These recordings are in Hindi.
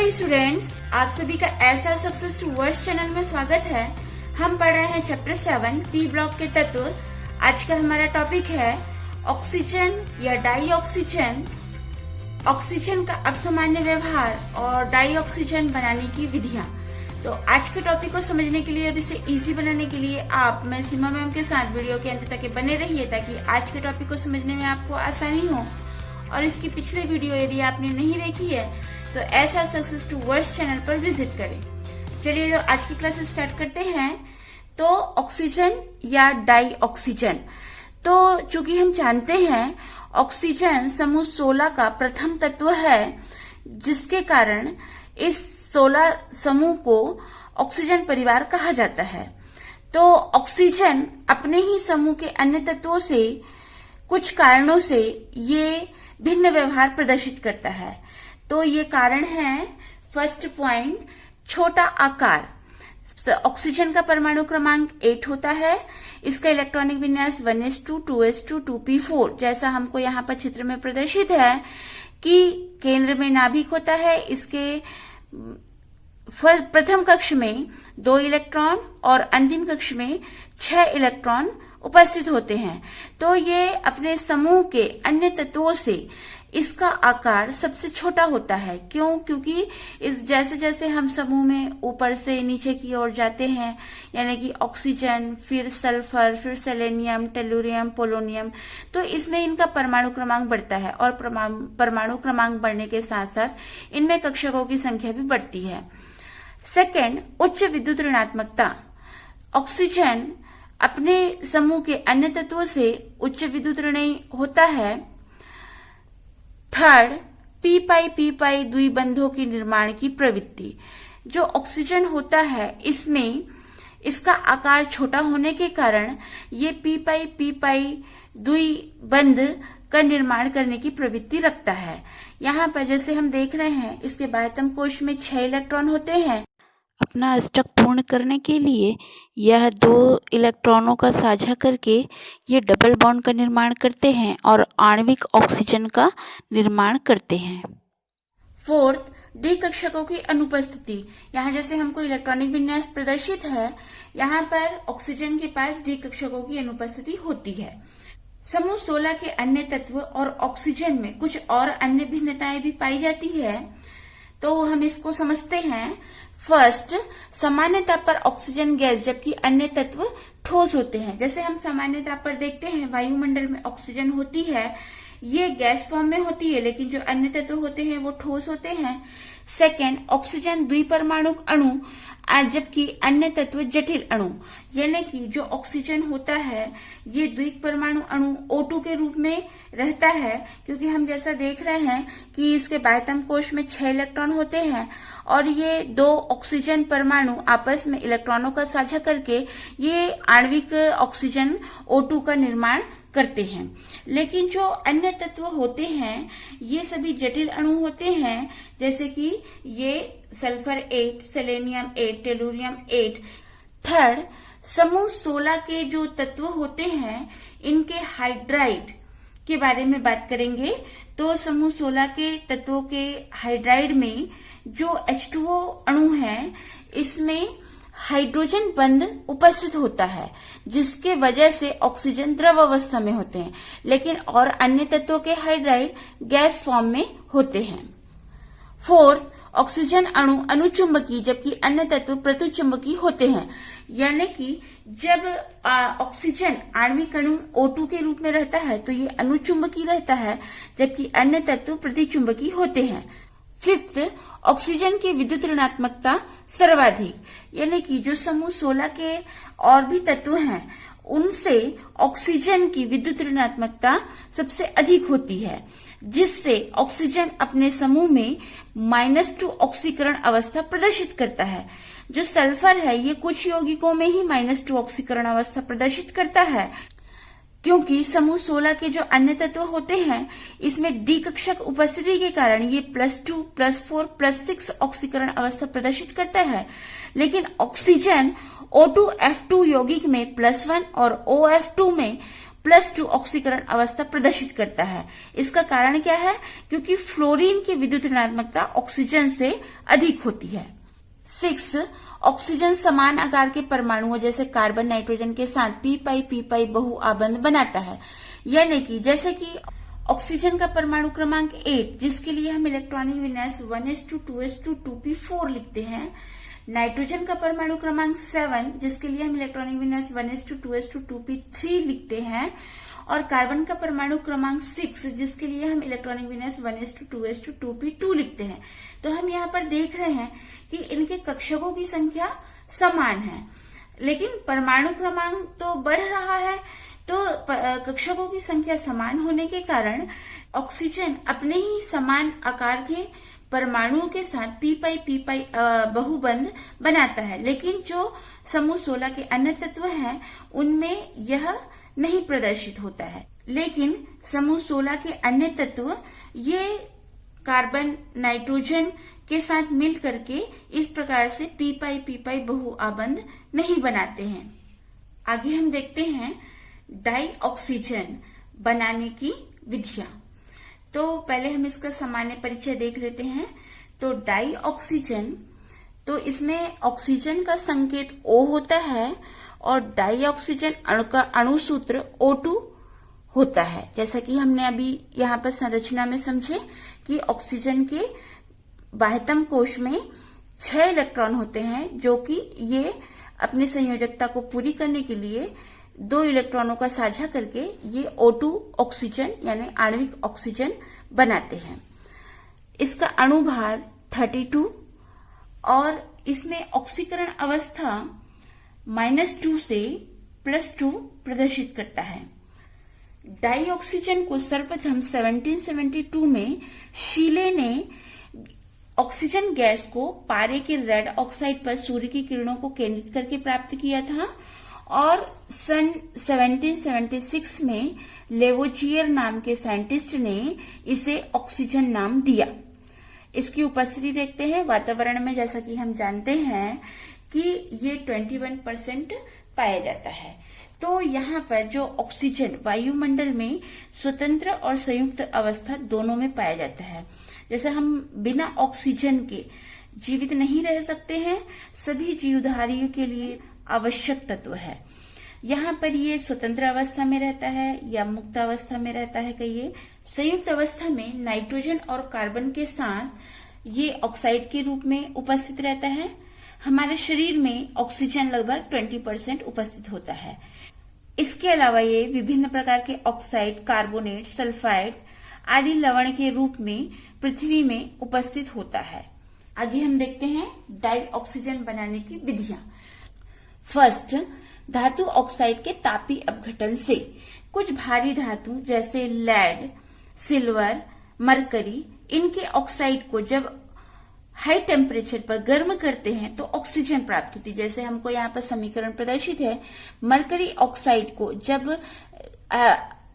हेलो स्टूडेंट्स, आप सभी का SR success towards channel में स्वागत है। हम पढ़ रहे हैं चैप्टर 7 पी ब्लॉक के तत्व। आज का हमारा टॉपिक है ऑक्सीजन या डाइऑक्सीजन, ऑक्सीजन का अपसामान्य व्यवहार और डाइऑक्सीजन बनाने की विधियां। तो आज के टॉपिक को समझने के लिए और इसे इजी बनाने के लिए आप मैं सीमा मैम के साथ वीडियो के अंत तक बने रहिए, ताकि आज के टॉपिक को समझने में आपको आसानी हो। और इसकी पिछले वीडियो यदि आपने नहीं देखी है तो SR success towards channel पर विजिट करें। चलिए तो आज की क्लास स्टार्ट करते हैं। तो ऑक्सीजन या डाइऑक्सीजन, तो चूंकि हम जानते हैं ऑक्सीजन समूह 16 का प्रथम तत्व है, जिसके कारण इस 16 समूह को ऑक्सीजन परिवार कहा जाता है। तो ऑक्सीजन अपने ही समूह के अन्य तत्वों से कुछ कारणों से ये भिन्न व्यवहार प्रदर्शित करता है। तो ये कारण है, फर्स्ट पॉइंट, छोटा आकार। ऑक्सीजन का परमाणु क्रमांक 8 होता है। इसका इलेक्ट्रॉनिक विन्यास 1s2 2s2 2p4 जैसा हमको यहाँ पर चित्र में प्रदर्शित है कि केंद्र में नाभिक होता है। इसके प्रथम कक्ष में 2 इलेक्ट्रॉन और अंतिम कक्ष में 6 इलेक्ट्रॉन उपस्थित होते हैं। तो ये अपने समूह के अन्य तत्वों से इसका आकार सबसे छोटा होता है। क्यों? क्योंकि इस जैसे जैसे हम समूह में ऊपर से नीचे की ओर जाते हैं, यानी कि ऑक्सीजन, फिर सल्फर, फिर सेलेनियम, टेलुरियम, पोलोनियम, तो इसमें इनका परमाणु क्रमांक बढ़ता है और परमाणु क्रमांक बढ़ने के साथ साथ इनमें कक्षकों की संख्या भी बढ़ती है। सेकेंड, उच्च विद्युत ऋणात्मकता। ऑक्सीजन अपने समूह के अन्य तत्वों से उच्च विद्युत ऋणी होता है। थर्ड, पी पाई द्विबंधों के निर्माण की प्रवृत्ति। जो ऑक्सीजन होता है इसमें इसका आकार छोटा होने के कारण ये पी पाई द्विबंध का निर्माण करने की प्रवृत्ति रखता है। यहाँ पर जैसे हम देख रहे हैं, इसके बाह्यतम कोश में 6 इलेक्ट्रॉन होते हैं। अपना अष्टक पूर्ण करने के लिए यह 2 इलेक्ट्रॉनों का साझा करके ये डबल बॉन्ड का निर्माण करते हैं और आणविक ऑक्सीजन का निर्माण करते हैं। फोर्थ, डी कक्षकों की अनुपस्थिति। यहाँ जैसे हमको इलेक्ट्रॉनिक विन्यास प्रदर्शित है, यहाँ पर ऑक्सीजन के पास डी कक्षकों की अनुपस्थिति होती है। समूह 16 के अन्य तत्व और ऑक्सीजन में कुछ और अन्य भिन्नताएं भी पाई जाती है, तो हम इसको समझते हैं। फर्स्ट, सामान्यतः पर ऑक्सीजन गैस जबकि अन्य तत्व ठोस होते हैं। जैसे हम सामान्यतः पर देखते हैं वायुमंडल में ऑक्सीजन होती है, ये गैस फॉर्म में होती है, लेकिन जो अन्य तत्व होते हैं वो ठोस होते हैं। सेकेंड, ऑक्सीजन द्विपरमाणु अणु जबकि अन्य तत्व जटिल अणु, यानी कि जो ऑक्सीजन होता है ये द्विपरमाणु अणु O2 के रूप में रहता है, क्योंकि हम जैसा देख रहे हैं कि इसके बाह्यतम कोश में 6 इलेक्ट्रॉन होते हैं और ये 2 ऑक्सीजन परमाणु आपस में इलेक्ट्रॉनों का साझा करके ये आणविक ऑक्सीजन O2 का निर्माण करते हैं। लेकिन जो अन्य तत्व होते हैं ये सभी जटिल अणु होते हैं, जैसे कि ये सल्फर 8, सेलेनियम 8, टेलुरियम 8। थर्ड, समूह 16 के जो तत्व होते हैं इनके हाइड्राइड के बारे में बात करेंगे। तो समूह 16 के तत्वों के हाइड्राइड में जो H2O अणु है इसमें हाइड्रोजन बंध उपस्थित होता है, जिसके वजह से ऑक्सीजन द्रव अवस्था में होते हैं, लेकिन और अन्य तत्वों के हाइड्राइड गैस फॉर्म में होते हैं। फोर्थ, ऑक्सीजन अणु अनुचुंबकीय जबकि अन्य तत्व प्रतिचुंबकीय होते हैं, यानी कि जब ऑक्सीजन आणविक अणु O2 के रूप में रहता है तो ये अनुचुंबकीय रहता है, जबकि अन्य तत्व प्रतिचुंबकीय होते हैं। फिफ्थ, ऑक्सीजन की विद्युत ऋणात्मकता सर्वाधिक, यानी कि जो समूह 16 के और भी तत्व हैं उनसे ऑक्सीजन की विद्युत ऋणात्मकता सबसे अधिक होती है, जिससे ऑक्सीजन अपने समूह में -2 ऑक्सीकरण अवस्था प्रदर्शित करता है। जो सल्फर है ये कुछ यौगिकों में ही -2 ऑक्सीकरण अवस्था प्रदर्शित करता है, क्योंकि समूह 16 के जो अन्य तत्व होते हैं इसमें डी कक्षक उपस्थिति के कारण ये +2, +4, +6 ऑक्सीकरण अवस्था प्रदर्शित करता है। लेकिन ऑक्सीजन O2F2 यौगिक में +1 और OF2 में +2 ऑक्सीकरण अवस्था प्रदर्शित करता है। इसका कारण क्या है? क्योंकि फ्लोरीन की विद्युत ऋणात्मकता ऑक्सीजन से अधिक होती है। 6 ऑक्सीजन समान आकार के परमाणुओं जैसे कार्बन नाइट्रोजन के साथ पी पाई बहुआबंध बनाता है। यानी कि जैसे कि ऑक्सीजन का परमाणु क्रमांक 8 जिसके लिए हम इलेक्ट्रॉनिक विन्यास 1s2 2s2 2p4 लिखते हैं, नाइट्रोजन का परमाणु क्रमांक 7 जिसके लिए हम इलेक्ट्रॉनिक विन्यास 1s2 2s2 2p3 लिखते हैं, और कार्बन का परमाणु क्रमांक 6 जिसके लिए हम इलेक्ट्रॉनिक विन्यास 1s2 2s2 2p2 लिखते हैं। तो हम यहाँ पर देख रहे हैं कि इनके कक्षकों की संख्या समान है, लेकिन परमाणु क्रमांक तो बढ़ रहा है। तो कक्षकों की संख्या समान होने के कारण ऑक्सीजन अपने ही समान आकार के परमाणुओं के साथ पी पाई बहुबंध बनाता है, लेकिन जो समूह 16 के अन्य तत्व हैं उनमें यह नहीं प्रदर्शित होता है। लेकिन समूह 16 के अन्य तत्व ये कार्बन नाइट्रोजन के साथ मिल करके इस प्रकार से पी पाई बहुआबंध नहीं बनाते हैं। आगे हम देखते हैं डाई ऑक्सीजन बनाने की विधियां। तो पहले हम इसका सामान्य परिचय देख लेते हैं। तो डाई ऑक्सीजन, तो इसमें ऑक्सीजन का संकेत O होता है और डाई ऑक्सीजन अणु का अणुसूत्र O2 होता है। जैसा कि हमने अभी यहाँ पर संरचना में समझे कि ऑक्सीजन के बाह्यतम कोश में 6 इलेक्ट्रॉन होते हैं, जो कि ये अपनी संयोजकता को पूरी करने के लिए 2 इलेक्ट्रॉनों का साझा करके ये O2 ऑक्सीजन यानी आणविक ऑक्सीजन बनाते हैं। इसका अणुभार 32 और इसमें ऑक्सीकरण अवस्था -2 से +2 प्रदर्शित करता है। डाई ऑक्सीजन को सर्वप्रथम 1772 में शीले ने ऑक्सीजन गैस को पारे के रेड ऑक्साइड पर सूर्य की किरणों को केंद्रित करके प्राप्त किया था, और सन 1776 में लेवोजियर नाम के साइंटिस्ट ने इसे ऑक्सीजन नाम दिया। इसकी उपस्थिति देखते हैं वातावरण में। जैसा कि हम जानते हैं कि ये 21% पाया जाता है। तो यहाँ पर जो ऑक्सीजन वायुमंडल में स्वतंत्र और संयुक्त अवस्था दोनों में पाया जाता है। जैसे हम बिना ऑक्सीजन के जीवित नहीं रह सकते हैं, सभी जीवधारियों के लिए आवश्यक तत्व है। यहाँ पर ये स्वतंत्र अवस्था में रहता है या मुक्त अवस्था में रहता है। कहिए संयुक्त अवस्था में नाइट्रोजन और कार्बन के साथ ये ऑक्साइड के रूप में उपस्थित रहता है। हमारे शरीर में ऑक्सीजन लगभग 20% उपस्थित होता है। इसके अलावा ये विभिन्न प्रकार के ऑक्साइड, कार्बोनेट, सल्फाइड आदि लवण के रूप में पृथ्वी में उपस्थित होता है। आगे हम देखते हैं डाई ऑक्सीजन बनाने की विधियां। फर्स्ट, धातु ऑक्साइड के तापीय अपघटन से। कुछ भारी धातु जैसे लेड, सिल्वर, मरकरी, इनके ऑक्साइड को जब हाई टेम्परेचर पर गर्म करते हैं तो ऑक्सीजन प्राप्त होती है। जैसे हमको यहाँ पर समीकरण प्रदर्शित है, मरकरी ऑक्साइड को जब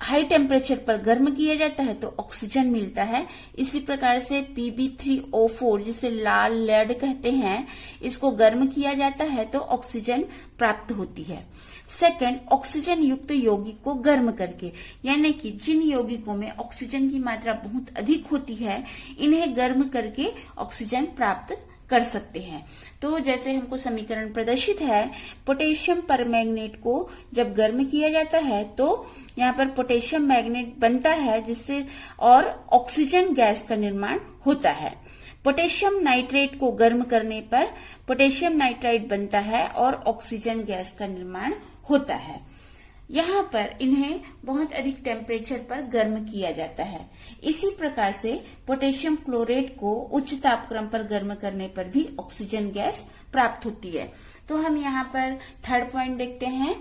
हाई टेम्परेचर पर गर्म किया जाता है तो ऑक्सीजन मिलता है। इसी प्रकार से Pb3O4 जिसे लाल लेड कहते हैं, इसको गर्म किया जाता है तो ऑक्सीजन प्राप्त होती है। सेकंड, ऑक्सीजन युक्त यौगिक को गर्म करके, यानी कि जिन यौगिकों में ऑक्सीजन की मात्रा बहुत अधिक होती है, इन्हें गर्म करके ऑक्सीजन प्राप्त कर सकते हैं। तो जैसे हमको समीकरण प्रदर्शित है, पोटेशियम परमैंगनेट को जब गर्म किया जाता है तो यहाँ पर पोटेशियम मैग्नेट बनता है, जिससे और ऑक्सीजन गैस का निर्माण होता है। पोटेशियम नाइट्रेट को गर्म करने पर पोटेशियम नाइट्राइड बनता है और ऑक्सीजन गैस का निर्माण होता है। यहाँ पर इन्हें बहुत अधिक टेम्परेचर पर गर्म किया जाता है। इसी प्रकार से पोटेशियम क्लोराइड को उच्च तापक्रम पर गर्म करने पर भी ऑक्सीजन गैस प्राप्त होती है। तो हम यहाँ पर थर्ड पॉइंट देखते हैं,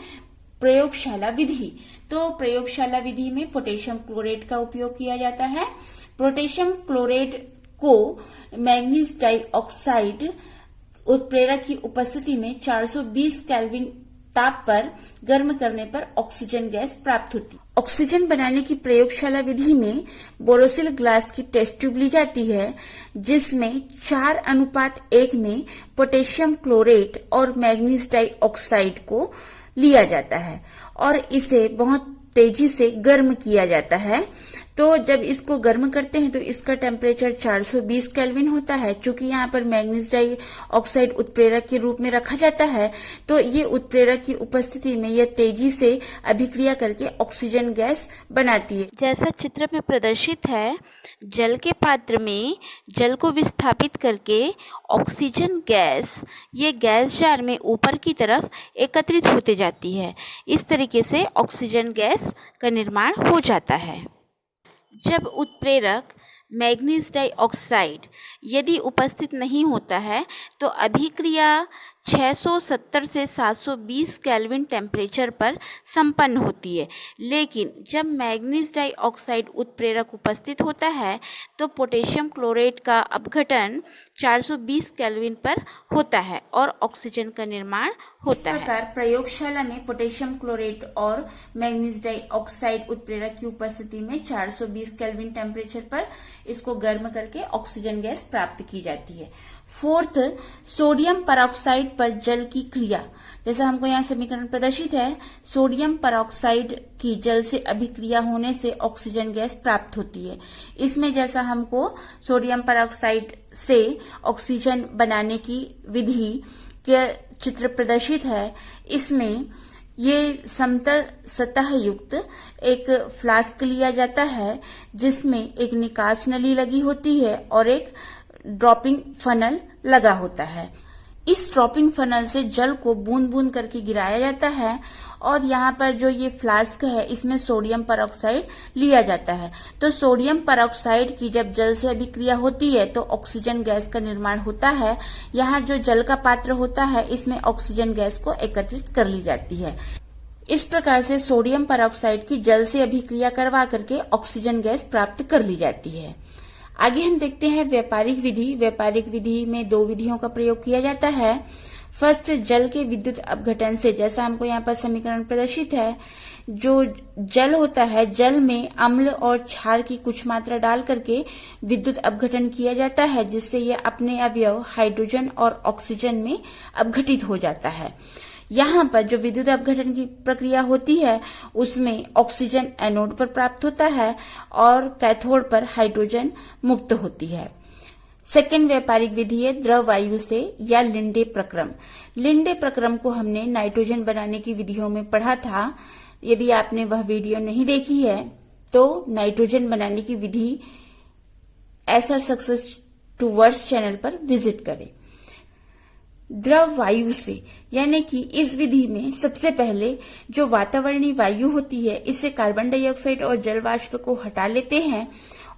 प्रयोगशाला विधि। तो प्रयोगशाला विधि में पोटेशियम क्लोराइड का उपयोग किया जाता है। पोटेशियम क्लोराइड को मैग्नीज डाइऑक्साइड उत्प्रेरक की उपस्थिति में 420 केल्विन ताप पर गर्म करने पर ऑक्सीजन गैस प्राप्त होती है। ऑक्सीजन बनाने की प्रयोगशाला विधि में बोरोसिल ग्लास की टेस्ट ट्यूब ली जाती है, जिसमें 4:1 में पोटेशियम क्लोराइड और मैग्नीज डाइऑक्साइड को लिया जाता है और इसे बहुत तेजी से गर्म किया जाता है। तो जब इसको गर्म करते हैं तो इसका टेम्परेचर 420 केल्विन होता है। चूंकि यहाँ पर मैग्नीज डाइऑक्साइड उत्प्रेरक के रूप में रखा जाता है, तो ये उत्प्रेरक की उपस्थिति में यह तेजी से अभिक्रिया करके ऑक्सीजन गैस बनाती है। जैसा चित्र में प्रदर्शित है, जल के पात्र में जल को विस्थापित करके ऑक्सीजन गैस ये गैस जार में ऊपर की तरफ एकत्रित होते जाती है। इस तरीके से ऑक्सीजन गैस का निर्माण हो जाता है। जब उत्प्रेरक मैग्नीज डाइऑक्साइड यदि उपस्थित नहीं होता है तो अभिक्रिया 670 से 720 केल्विन टेम्परेचर पर संपन्न होती है। लेकिन जब मैग्नीज डाइऑक्साइड उत्प्रेरक उपस्थित होता है तो पोटेशियम क्लोराइड का अपघटन 420 केल्विन पर होता है और ऑक्सीजन का निर्माण होता है। इस प्रकार प्रयोगशाला में पोटेशियम क्लोराइड और मैग्नीज डाइऑक्साइड उत्प्रेरक की उपस्थिति में 420 केल्विन टेम्परेचर पर इसको गर्म करके ऑक्सीजन गैस प्राप्त की जाती है। फोर्थ, सोडियम परऑक्साइड पर जल की क्रिया। जैसा हमको यहाँ समीकरण प्रदर्शित है, सोडियम परऑक्साइड की जल से अभिक्रिया होने से ऑक्सीजन गैस प्राप्त होती है। इसमें जैसा हमको सोडियम परऑक्साइड से ऑक्सीजन बनाने की विधि के चित्र प्रदर्शित है, इसमें ये समतल सतह युक्त एक फ्लास्क लिया जाता है जिसमें एक निकास नली लगी होती है और एक ड्रॉपिंग फनल लगा होता है। इस ड्रॉपिंग फनल से जल को बूंद बूंद करके गिराया जाता है और यहाँ पर जो ये फ्लास्क है इसमें सोडियम परऑक्साइड लिया जाता है। तो सोडियम परऑक्साइड की जब जल से अभिक्रिया होती है तो ऑक्सीजन गैस का निर्माण होता है। यहाँ जो जल का पात्र होता है इसमें ऑक्सीजन गैस को एकत्रित कर ली जाती है। इस प्रकार से सोडियम परऑक्साइड की जल से अभिक्रिया करवा करके ऑक्सीजन गैस प्राप्त कर ली जाती है। आगे हम देखते हैं व्यापारिक विधि। व्यापारिक विधि में दो विधियों का प्रयोग किया जाता है। फर्स्ट, जल के विद्युत अपघटन से, जैसा हमको यहाँ पर समीकरण प्रदर्शित है, जो जल होता है जल में अम्ल और क्षार की कुछ मात्रा डाल करके विद्युत अपघटन किया जाता है जिससे यह अपने अवयव हाइड्रोजन और ऑक्सीजन में अपघटित हो जाता है। यहाँ पर जो विद्युत अपघटन की प्रक्रिया होती है उसमें ऑक्सीजन एनोड पर प्राप्त होता है और कैथोड पर हाइड्रोजन मुक्त होती है। सेकेंड व्यापारिक विधि है द्रव वायु से या लिंडे प्रक्रम। लिंडे प्रक्रम को हमने नाइट्रोजन बनाने की विधियों में पढ़ा था। यदि आपने वह वीडियो नहीं देखी है तो नाइट्रोजन बनाने की विधि SR success towards channel पर विजिट करें। द्रव वायु से यानी कि इस विधि में सबसे पहले जो वातावरणीय वायु होती है इससे कार्बन डाइऑक्साइड और जल वाष्प को हटा लेते हैं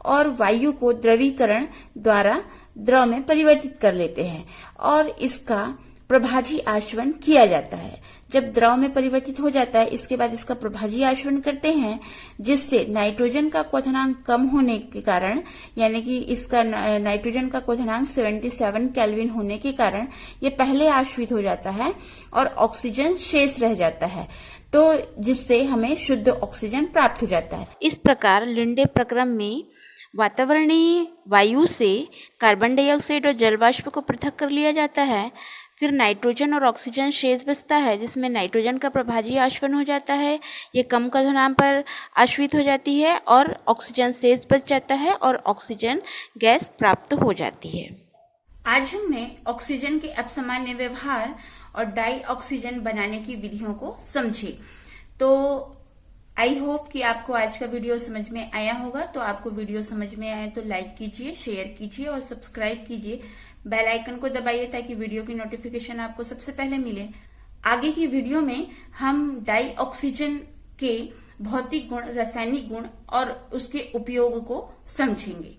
और वायु को द्रवीकरण द्वारा द्रव में परिवर्तित कर लेते हैं और इसका प्रभाजी आश्वन किया जाता है। जब द्रव में परिवर्तित हो जाता है इसके बाद इसका प्रभाजी आश्वन करते हैं जिससे नाइट्रोजन का क्वथनांक कम होने के कारण, यानी कि इसका नाइट्रोजन का क्वथनांक 77 केल्विन होने के कारण ये पहले आश्वित हो जाता है और ऑक्सीजन शेष रह जाता है, तो जिससे हमें शुद्ध ऑक्सीजन प्राप्त हो जाता है। इस प्रकार लिंडे प्रक्रम में वातावरणीय वायु से कार्बन डाइऑक्साइड और जल वाष्प को पृथक कर लिया जाता है। फिर नाइट्रोजन और ऑक्सीजन शेष बचता है जिसमें नाइट्रोजन का प्रभाजी आश्वन हो जाता है, ये कम क्वथनांक पर आश्वित हो जाती है और ऑक्सीजन शेष बच जाता है और ऑक्सीजन गैस प्राप्त हो जाती है। आज हमने ऑक्सीजन के अपसामान्य व्यवहार और डाई ऑक्सीजन बनाने की विधियों को समझे। तो आई होप कि आपको आज का वीडियो समझ में आया होगा। तो आपको वीडियो समझ में आए तो लाइक कीजिए, शेयर कीजिए और सब्सक्राइब कीजिए। बेल आइकन को दबाइए ताकि वीडियो की नोटिफिकेशन आपको सबसे पहले मिले। आगे की वीडियो में हम डाई ऑक्सीजन के भौतिक गुण, रासायनिक गुण और उसके उपयोग को समझेंगे।